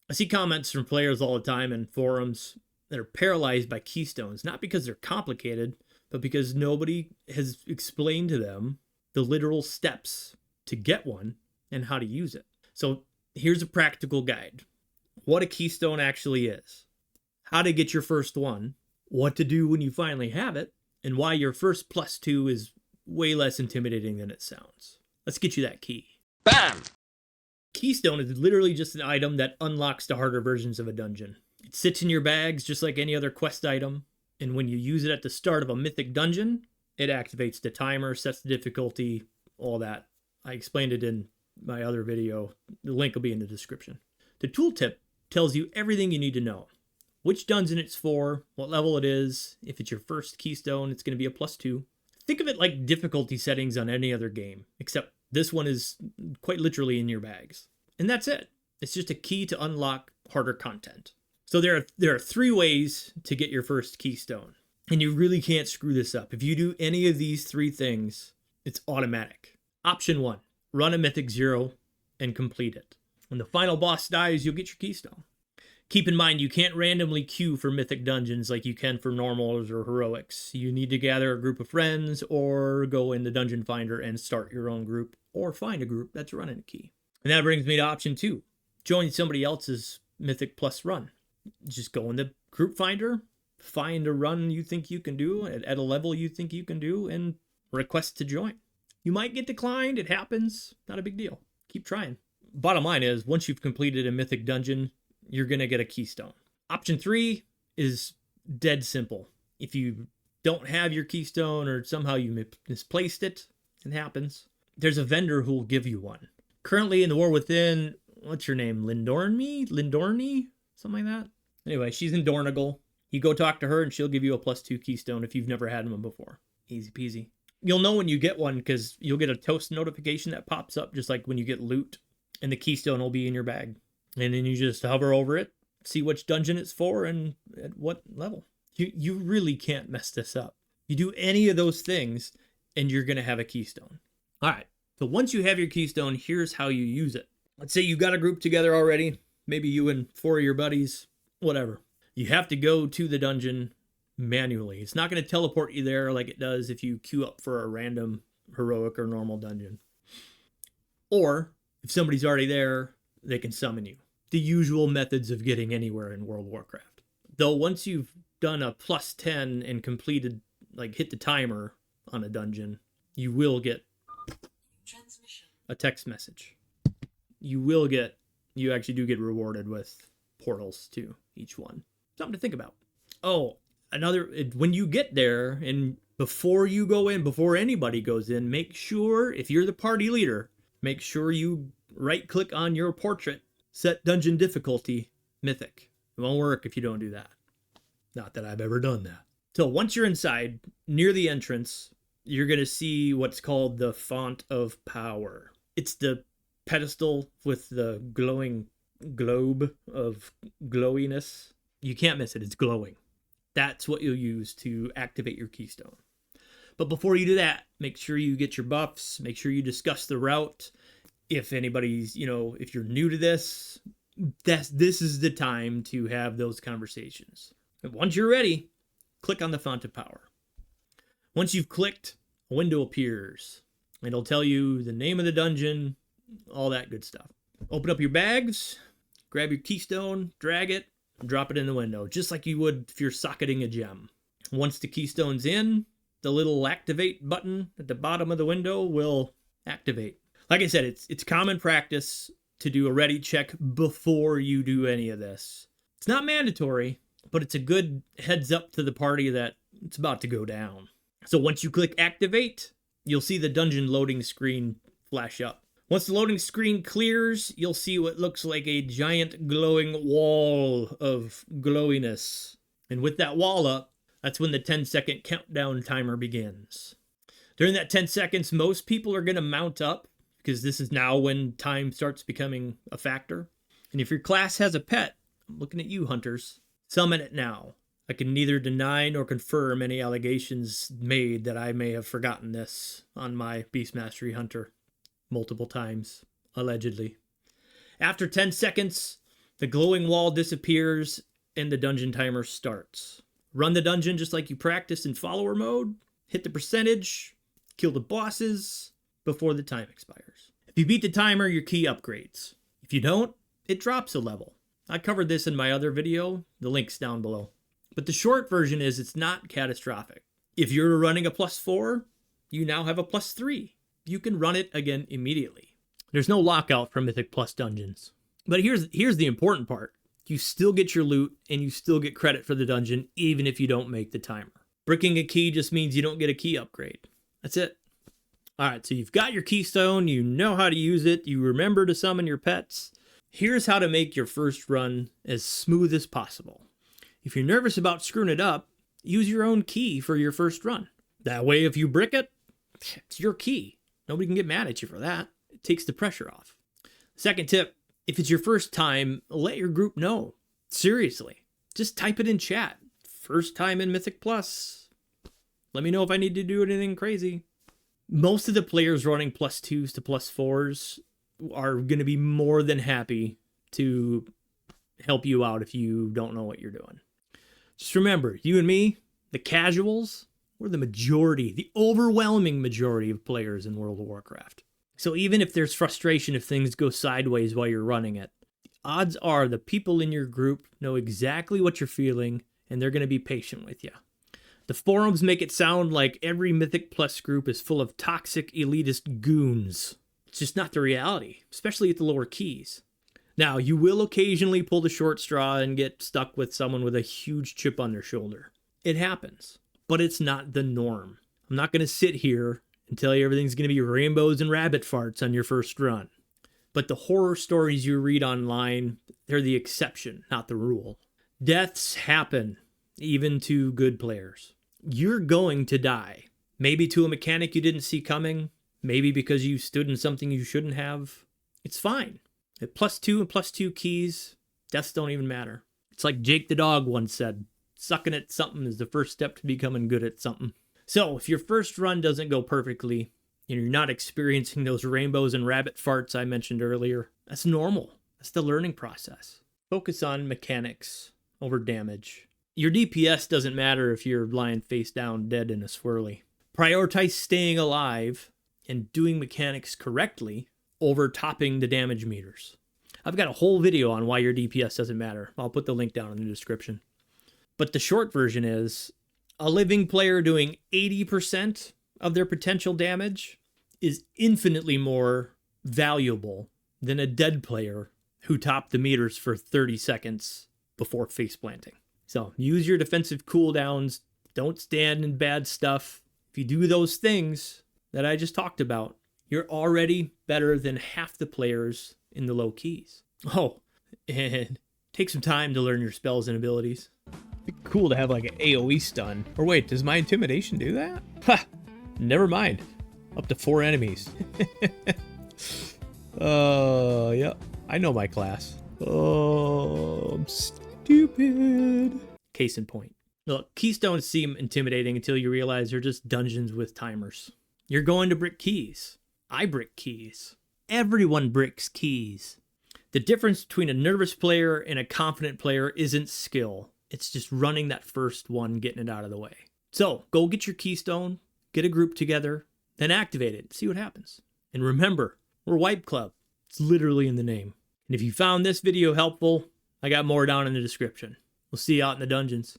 I see comments from players all the time in forums that are paralyzed by keystones, not because they're complicated, but because nobody has explained to them the literal steps to get one and how to use it. So here's a practical guide. What a keystone actually is, how to get your first one, what to do when you finally have it, and why your first +2 is way less intimidating than it sounds. Let's get you that key. Bam! Keystone is literally just an item that unlocks the harder versions of a dungeon. It sits in your bags just like any other quest item, and when you use it at the start of a mythic dungeon, it activates the timer, sets the difficulty, all that. I explained it in my other video. The link will be in the description. The tooltip tells you everything you need to know. Which dungeon it's for, what level it is. If it's your first keystone, it's going to be a +2. Think of it like difficulty settings on any other game, except this one is quite literally in your bags. And that's it. It's just a key to unlock harder content. So there are 3 ways to get your first keystone. And you really can't screw this up. If you do any of these 3 things, it's automatic. Option 1, run a Mythic 0 and complete it. When the final boss dies, you'll get your keystone. Keep in mind, you can't randomly queue for mythic dungeons like you can for normals or heroics. You need to gather a group of friends or go in the dungeon finder and start your own group or find a group that's running a key. And that brings me to option 2. Join somebody else's Mythic Plus run. Just go in the group finder, find a run you think you can do at a level you think you can do, and request to join. You might get declined. It happens. Not a big deal. Keep trying. Bottom line is, once you've completed a mythic dungeon, you're going to get a keystone. Option 3 is dead simple. If you don't have your keystone or somehow you misplaced it, it happens. There's a vendor who will give you one. Currently in the War Within, what's her name? Lindorni? Something like that? Anyway, she's in Dornigal. You go talk to her and she'll give you a +2 keystone if you've never had one before. Easy peasy. You'll know when you get one because you'll get a toast notification that pops up just like when you get loot, and the keystone will be in your bag. And then you just hover over it, see which dungeon it's for, and at what level. You really can't mess this up. You do any of those things, and you're going to have a keystone. All right, so once you have your keystone, here's how you use it. Let's say you got a group together already, maybe you and 4 of your buddies, whatever. You have to go to the dungeon manually. It's not going to teleport you there like it does if you queue up for a random heroic or normal dungeon. Or, if somebody's already there, they can summon you. The usual methods of getting anywhere in World of Warcraft. Though once you've done a +10 and completed, like hit the timer on a dungeon, you will get a text message. You actually do get rewarded with portals too, each one. Something to think about. Oh, when you get there and before you go in, before anybody goes in, make sure, if you're the party leader, make sure you right click on your portrait, set dungeon difficulty, mythic. It won't work if you don't do that. Not that I've ever done that. So once you're inside, near the entrance, you're going to see what's called the Font of Power. It's the pedestal with the glowing globe of glowiness. You can't miss it. It's glowing. That's what you'll use to activate your keystone. But before you do that, make sure you get your buffs. Make sure you discuss the route. If anybody's, if you're new to this, this is the time to have those conversations. And once you're ready, click on the Font of Power. Once you've clicked, a window appears. It'll tell you the name of the dungeon, all that good stuff. Open up your bags, grab your keystone, drag it, and drop it in the window, just like you would if you're socketing a gem. Once the keystone's in, the little activate button at the bottom of the window will activate. Like I said, it's common practice to do a ready check before you do any of this. It's not mandatory, but it's a good heads up to the party that it's about to go down. So once you click activate, you'll see the dungeon loading screen flash up. Once the loading screen clears, you'll see what looks like a giant glowing wall of glowiness. And with that wall up, that's when the 10-second countdown timer begins. During that 10 seconds, most people are going to mount up, because this is now when time starts becoming a factor. And if your class has a pet, I'm looking at you, hunters, summon it now. I can neither deny nor confirm any allegations made that I may have forgotten this on my Beast Mastery Hunter multiple times, allegedly. After 10 seconds, The glowing wall disappears and the dungeon timer starts. Run the dungeon just like you practiced in follower mode. Hit the percentage. Kill the bosses before the time expires. If you beat the timer, your key upgrades. If you don't, it drops a level. I covered this in my other video. The link's down below. But the short version is it's not catastrophic. If you're running a +4, you now have a +3. You can run it again immediately. There's no lockout for Mythic Plus dungeons. But here's the important part. You still get your loot and you still get credit for the dungeon even if you don't make the timer. Bricking a key just means you don't get a key upgrade. That's it. All right, so you've got your keystone, you know how to use it, you remember to summon your pets. Here's how to make your first run as smooth as possible. If you're nervous about screwing it up, use your own key for your first run. That way, if you brick it, it's your key. Nobody can get mad at you for that. It takes the pressure off. Second tip, if it's your first time, let your group know. Seriously, just type it in chat. First time in Mythic Plus. Let me know if I need to do anything crazy. Most of the players running +2s to +4s are going to be more than happy to help you out if you don't know what you're doing. Just remember, you and me, the casuals, we're the majority, the overwhelming majority of players in World of Warcraft. So even if there's frustration if things go sideways while you're running it, the odds are the people in your group know exactly what you're feeling and they're going to be patient with you. The forums make it sound like every Mythic Plus group is full of toxic elitist goons. It's just not the reality, especially at the lower keys. Now, you will occasionally pull the short straw and get stuck with someone with a huge chip on their shoulder. It happens, but it's not the norm. I'm not going to sit here and tell you everything's going to be rainbows and rabbit farts on your first run. But the horror stories you read online, they're the exception, not the rule. Deaths happen, even to good players. You're going to die. Maybe to a mechanic you didn't see coming. Maybe because you stood in something you shouldn't have. It's fine. At +2 and +2 keys, deaths don't even matter. It's like Jake the dog once said, sucking at something is the first step to becoming good at something. So if your first run doesn't go perfectly, and you're not experiencing those rainbows and rabbit farts I mentioned earlier, that's normal. That's the learning process. Focus on mechanics over damage. Your DPS doesn't matter if you're lying face down dead in a swirly. Prioritize staying alive and doing mechanics correctly over topping the damage meters. I've got a whole video on why your DPS doesn't matter. I'll put the link down in the description. But the short version is, a living player doing 80% of their potential damage is infinitely more valuable than a dead player who topped the meters for 30 seconds before face planting. So use your defensive cooldowns. Don't stand in bad stuff. If you do those things that I just talked about, you're already better than half the players in the low keys. Oh, and take some time to learn your spells and abilities. It'd be cool to have like an AoE stun. Or wait, does my intimidation do that? Ha! Never mind. Up to 4 enemies. Yeah. I know my class. Oh, I'm stupid. Case in point. Look, keystones seem intimidating until you realize they're just dungeons with timers. You're going to brick keys. I brick keys. Everyone bricks keys. The difference between a nervous player and a confident player isn't skill. It's just running that first one, getting it out of the way. So, go get your keystone, get a group together, then activate it, see what happens. And remember, we're Wipe Club. It's literally in the name. And if you found this video helpful, I got more down in the description. We'll see you out in the dungeons.